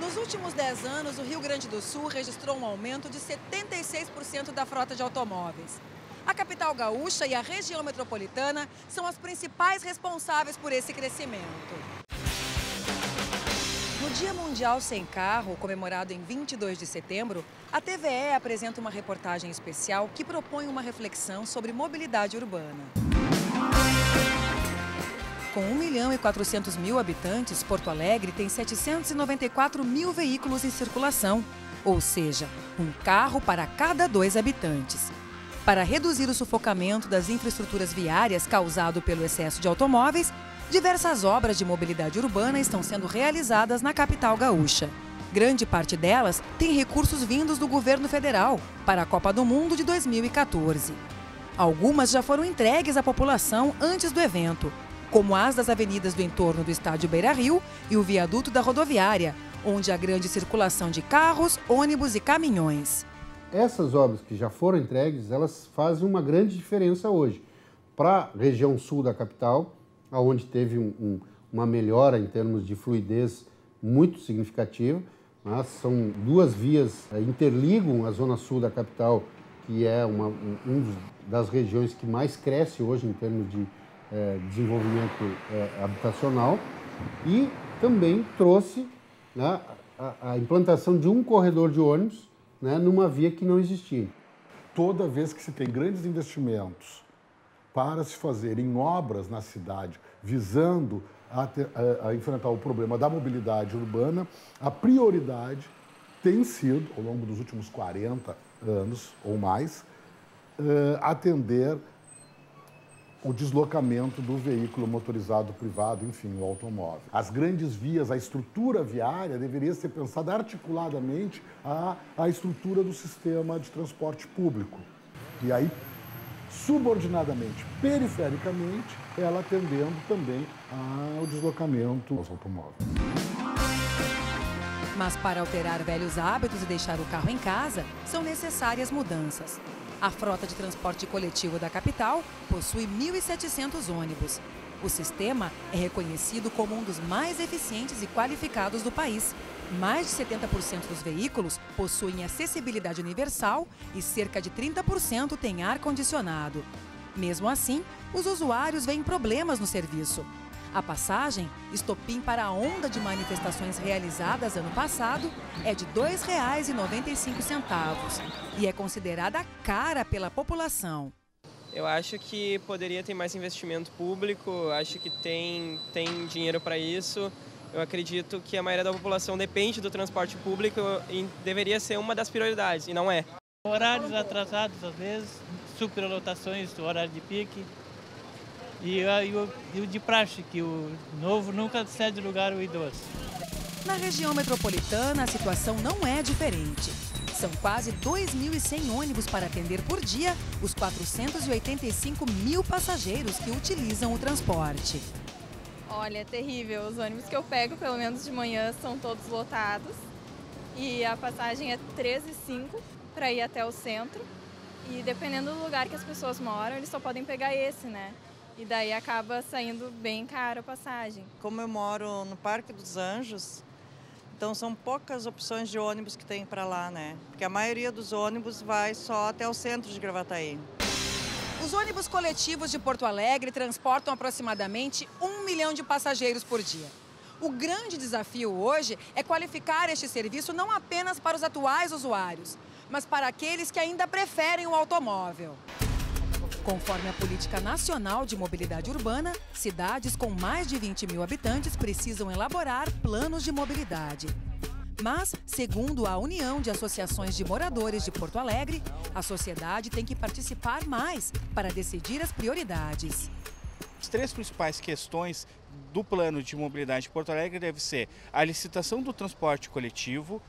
Nos últimos 10 anos, o Rio Grande do Sul registrou um aumento de 76% da frota de automóveis. A capital gaúcha e a região metropolitana são as principais responsáveis por esse crescimento. No Dia Mundial Sem Carro, comemorado em 22 de setembro, a TVE apresenta uma reportagem especial que propõe uma reflexão sobre mobilidade urbana. Com 1.400.000 habitantes, Porto Alegre tem 794 mil veículos em circulação, ou seja, um carro para cada 2 habitantes. Para reduzir o sufocamento das infraestruturas viárias causado pelo excesso de automóveis, diversas obras de mobilidade urbana estão sendo realizadas na capital gaúcha. Grande parte delas tem recursos vindos do governo federal para a Copa do Mundo de 2014. Algumas já foram entregues à população antes do evento, como as das avenidas do entorno do estádio Beira-Rio e o viaduto da rodoviária, onde há grande circulação de carros, ônibus e caminhões. Essas obras que já foram entregues, elas fazem uma grande diferença hoje. Para a região sul da capital, onde teve uma melhora em termos de fluidez muito significativa, são 2 vias que interligam a zona sul da capital, que é uma das regiões que mais cresce hoje em termos de desenvolvimento habitacional, e também trouxe a implantação de um corredor de ônibus numa via que não existia. Toda vez que se tem grandes investimentos para se fazer em obras na cidade, visando a enfrentar o problema da mobilidade urbana, a prioridade tem sido, ao longo dos últimos 40 anos ou mais, atender o deslocamento do veículo motorizado privado, enfim, o automóvel. As grandes vias, a estrutura viária deveria ser pensada articuladamente à estrutura do sistema de transporte público. E aí, subordinadamente, perifericamente, ela atendendo também ao deslocamento aos automóveis. Mas para alterar velhos hábitos e deixar o carro em casa, são necessárias mudanças. A frota de transporte coletivo da capital possui 1.700 ônibus. O sistema é reconhecido como um dos mais eficientes e qualificados do país. Mais de 70% dos veículos possuem acessibilidade universal e cerca de 30% têm ar-condicionado. Mesmo assim, os usuários veem problemas no serviço. A passagem, estopim para a onda de manifestações realizadas ano passado, é de R$ 2,95 e é considerada cara pela população. Eu acho que poderia ter mais investimento público, acho que tem dinheiro para isso. Eu acredito que a maioria da população depende do transporte público e deveria ser uma das prioridades, e não é. Horários atrasados, às vezes, superlotações do horário de pique. E o de praxe, que o novo nunca cede lugar ao idoso. Na região metropolitana, a situação não é diferente. São quase 2.100 ônibus para atender por dia os 485 mil passageiros que utilizam o transporte. Olha, é terrível. Os ônibus que eu pego, pelo menos de manhã, são todos lotados. E a passagem é 13,05 para ir até o centro. E dependendo do lugar que as pessoas moram, eles só podem pegar esse, né? E daí acaba saindo bem caro a passagem. Como eu moro no Parque dos Anjos, então são poucas opções de ônibus que tem para lá, né? Porque a maioria dos ônibus vai só até o centro de Gravataí. Os ônibus coletivos de Porto Alegre transportam aproximadamente 1 milhão de passageiros por dia. O grande desafio hoje é qualificar este serviço não apenas para os atuais usuários, mas para aqueles que ainda preferem o automóvel. Conforme a Política Nacional de Mobilidade Urbana, cidades com mais de 20 mil habitantes precisam elaborar planos de mobilidade. Mas, segundo a União de Associações de Moradores de Porto Alegre, a sociedade tem que participar mais para decidir as prioridades. As 3 principais questões do plano de mobilidade de Porto Alegre devem ser a licitação do transporte coletivo,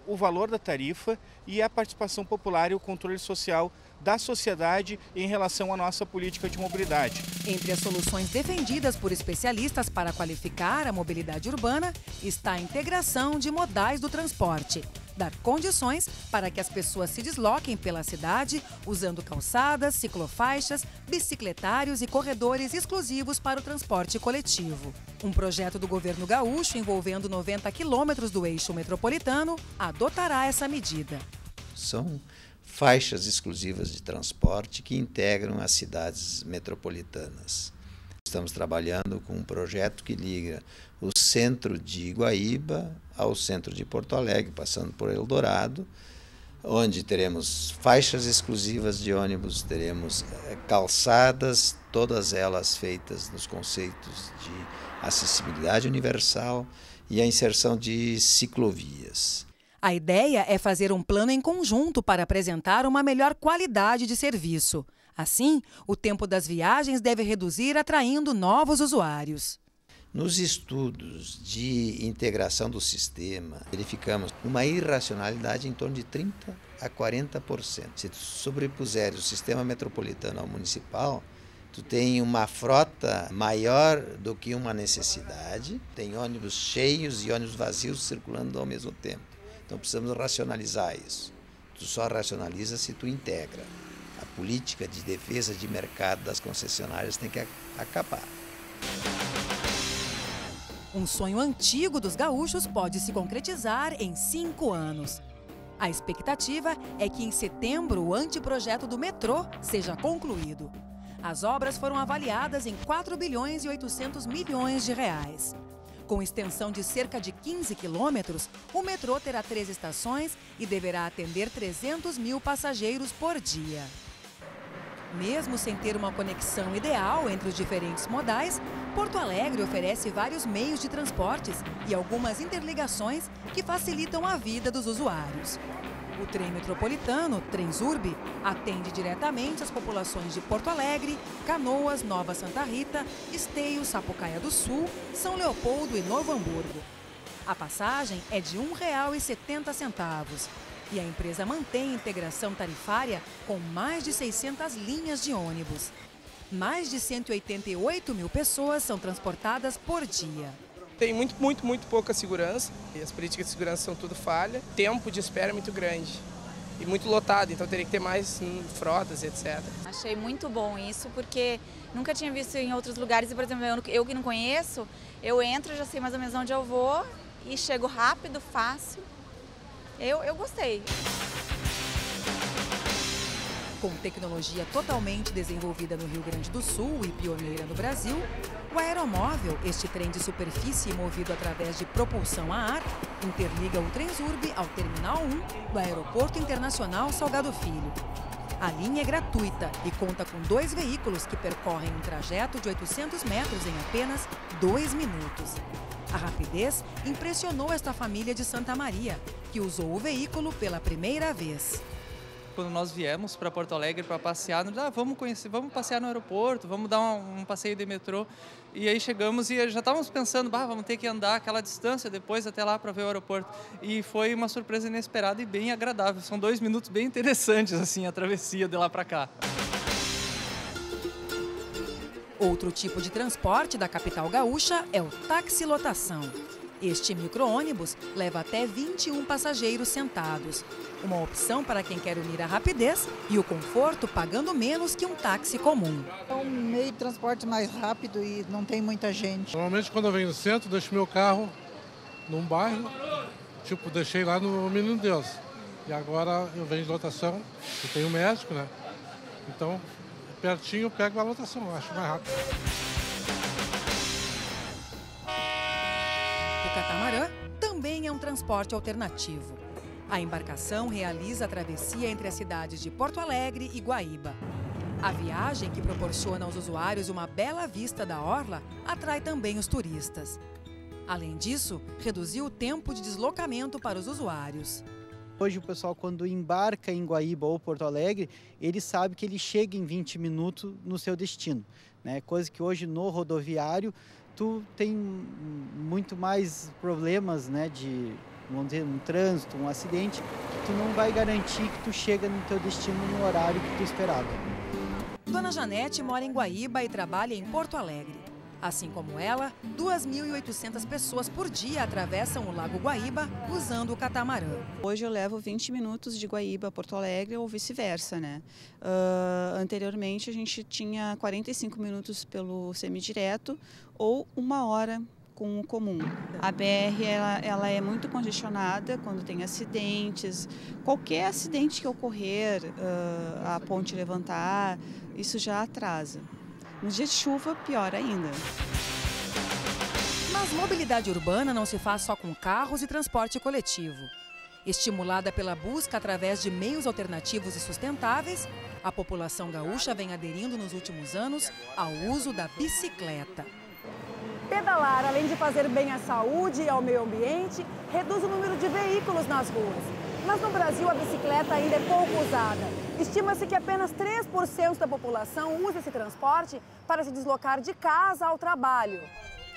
o valor da tarifa e a participação popular e o controle social da sociedade em relação à nossa política de mobilidade. Entre as soluções defendidas por especialistas para qualificar a mobilidade urbana está a integração de modais do transporte. dar condições para que as pessoas se desloquem pela cidade usando calçadas, ciclofaixas, bicicletários e corredores exclusivos para o transporte coletivo. Um projeto do governo gaúcho envolvendo 90 quilômetros do eixo metropolitano adotará essa medida. São faixas exclusivas de transporte que integram as cidades metropolitanas. Estamos trabalhando com um projeto que liga o centro de Guaíba ao centro de Porto Alegre, passando por Eldorado, onde teremos faixas exclusivas de ônibus, teremos calçadas, todas elas feitas nos conceitos de acessibilidade universal e a inserção de ciclovias. A ideia é fazer um plano em conjunto para apresentar uma melhor qualidade de serviço. Assim, o tempo das viagens deve reduzir, atraindo novos usuários. Nos estudos de integração do sistema, verificamos uma irracionalidade em torno de 30% a 40%. Se tu sobrepuseres o sistema metropolitano ao municipal, tu tem uma frota maior do que uma necessidade, tem ônibus cheios e ônibus vazios circulando ao mesmo tempo. Então precisamos racionalizar isso. Tu só racionaliza se tu integra. A política de defesa de mercado das concessionárias tem que acabar. Um sonho antigo dos gaúchos pode se concretizar em 5 anos. A expectativa é que em setembro o anteprojeto do metrô seja concluído. As obras foram avaliadas em 4 bilhões e 800 milhões de reais. Com extensão de cerca de 15 quilômetros, o metrô terá 3 estações e deverá atender 300 mil passageiros por dia. Mesmo sem ter uma conexão ideal entre os diferentes modais, Porto Alegre oferece vários meios de transportes e algumas interligações que facilitam a vida dos usuários. O trem metropolitano, Transurb, atende diretamente as populações de Porto Alegre, Canoas, Nova Santa Rita, Esteio, Sapucaia do Sul, São Leopoldo e Novo Hamburgo. A passagem é de R$ 1,70 e a empresa mantém integração tarifária com mais de 600 linhas de ônibus. Mais de 188 mil pessoas são transportadas por dia. Tem muito pouca segurança, e as políticas de segurança são tudo falha. O tempo de espera é muito grande e muito lotado, então teria que ter mais frotas, etc. Achei muito bom isso, porque nunca tinha visto em outros lugares. Por exemplo, eu que não conheço, eu entro, já sei mais ou menos onde eu vou e chego rápido, fácil. Eu gostei. Com tecnologia totalmente desenvolvida no Rio Grande do Sul e pioneira no Brasil, o aeromóvel, este trem de superfície movido através de propulsão a ar, interliga o Transurb ao Terminal 1 do Aeroporto Internacional Salgado Filho. A linha é gratuita e conta com 2 veículos que percorrem um trajeto de 800 metros em apenas 2 minutos. A rapidez impressionou esta família de Santa Maria, que usou o veículo pela primeira vez. Quando nós viemos para Porto Alegre para passear, vamos passear no aeroporto, vamos dar um passeio de metrô. E aí chegamos e já estávamos pensando, vamos ter que andar aquela distância depois até lá para ver o aeroporto. E foi uma surpresa inesperada e bem agradável. São 2 minutos bem interessantes, assim, a travessia de lá para cá. Outro tipo de transporte da capital gaúcha é o taxi-lotação. Este micro-ônibus leva até 21 passageiros sentados. Uma opção para quem quer unir a rapidez e o conforto pagando menos que um táxi comum. É um meio de transporte mais rápido e não tem muita gente. Normalmente quando eu venho no centro, deixo meu carro num bairro, deixei lá no Menino Deus. E agora eu venho de lotação, eu tenho médico, né? Então, pertinho eu pego a lotação, eu acho mais rápido. O catamarã também é um transporte alternativo. A embarcação realiza a travessia entre as cidades de Porto Alegre e Guaíba. A viagem, que proporciona aos usuários uma bela vista da orla, atrai também os turistas. Além disso, reduziu o tempo de deslocamento para os usuários. Hoje o pessoal, quando embarca em Guaíba ou Porto Alegre, ele sabe que ele chega em 20 minutos no seu destino, né? Coisa que hoje no rodoviário tu tem muito mais problemas, né, de, vamos dizer, um trânsito, um acidente, tu não vai garantir que tu chega no teu destino no horário que tu esperava. Dona Janete mora em Guaíba e trabalha em Porto Alegre. Assim como ela, 2.800 pessoas por dia atravessam o Lago Guaíba usando o catamarã. Hoje eu levo 20 minutos de Guaíba a Porto Alegre ou vice-versa, né? Anteriormente a gente tinha 45 minutos pelo semidireto ou 1 hora com o comum. A BR ela é muito congestionada quando tem acidentes. Qualquer acidente que ocorrer, a ponte levantar, isso já atrasa. Nos dias de chuva, pior ainda. Mas mobilidade urbana não se faz só com carros e transporte coletivo. Estimulada pela busca através de meios alternativos e sustentáveis, a população gaúcha vem aderindo nos últimos anos ao uso da bicicleta. Pedalar, além de fazer bem à saúde e ao meio ambiente, reduz o número de veículos nas ruas. Mas no Brasil, a bicicleta ainda é pouco usada. Estima-se que apenas 3% da população usa esse transporte para se deslocar de casa ao trabalho.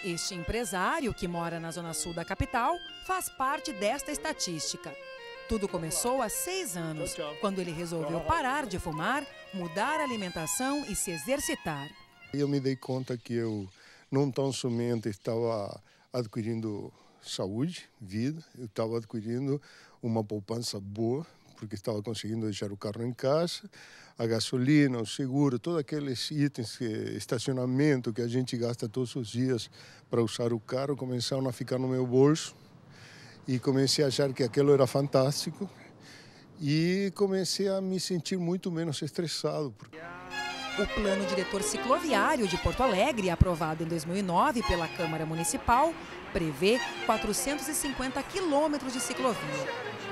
Este empresário, que mora na zona sul da capital, faz parte desta estatística. Tudo começou há 6 anos, quando ele resolveu parar de fumar, mudar a alimentação e se exercitar. Eu me dei conta que eu não tão somente estava adquirindo saúde, vida, eu estava adquirindo uma poupança boa, porque estava conseguindo deixar o carro em casa, a gasolina, o seguro, todos aqueles itens, estacionamento que a gente gasta todos os dias para usar o carro, começaram a ficar no meu bolso e comecei a achar que aquilo era fantástico e comecei a me sentir muito menos estressado. O Plano Diretor Cicloviário de Porto Alegre, aprovado em 2009 pela Câmara Municipal, prevê 450 quilômetros de ciclovia,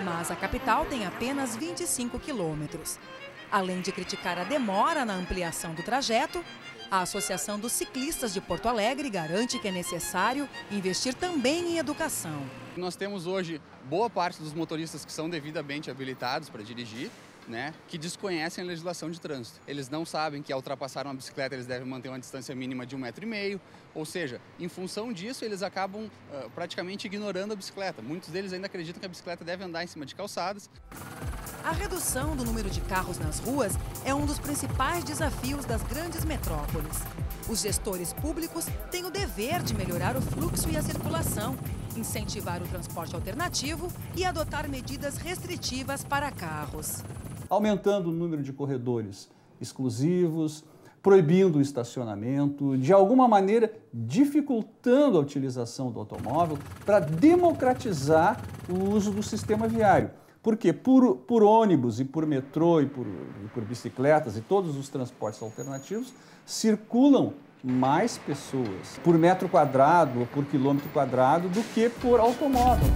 mas a capital tem apenas 25 quilômetros. Além de criticar a demora na ampliação do trajeto, a Associação dos Ciclistas de Porto Alegre garante que é necessário investir também em educação. Nós temos hoje boa parte dos motoristas que são devidamente habilitados para dirigir, que desconhecem a legislação de trânsito. Eles não sabem que ao ultrapassar uma bicicleta eles devem manter uma distância mínima de 1,5 metro, ou seja, em função disso eles acabam praticamente ignorando a bicicleta. Muitos deles ainda acreditam que a bicicleta deve andar em cima de calçadas. A redução do número de carros nas ruas é um dos principais desafios das grandes metrópoles. Os gestores públicos têm o dever de melhorar o fluxo e a circulação, incentivar o transporte alternativo e adotar medidas restritivas para carros. Aumentando o número de corredores exclusivos, proibindo o estacionamento, de alguma maneira dificultando a utilização do automóvel para democratizar o uso do sistema viário. Porque por ônibus e por metrô e por bicicletas e todos os transportes alternativos circulam mais pessoas por metro quadrado ou por quilômetro quadrado do que por automóvel.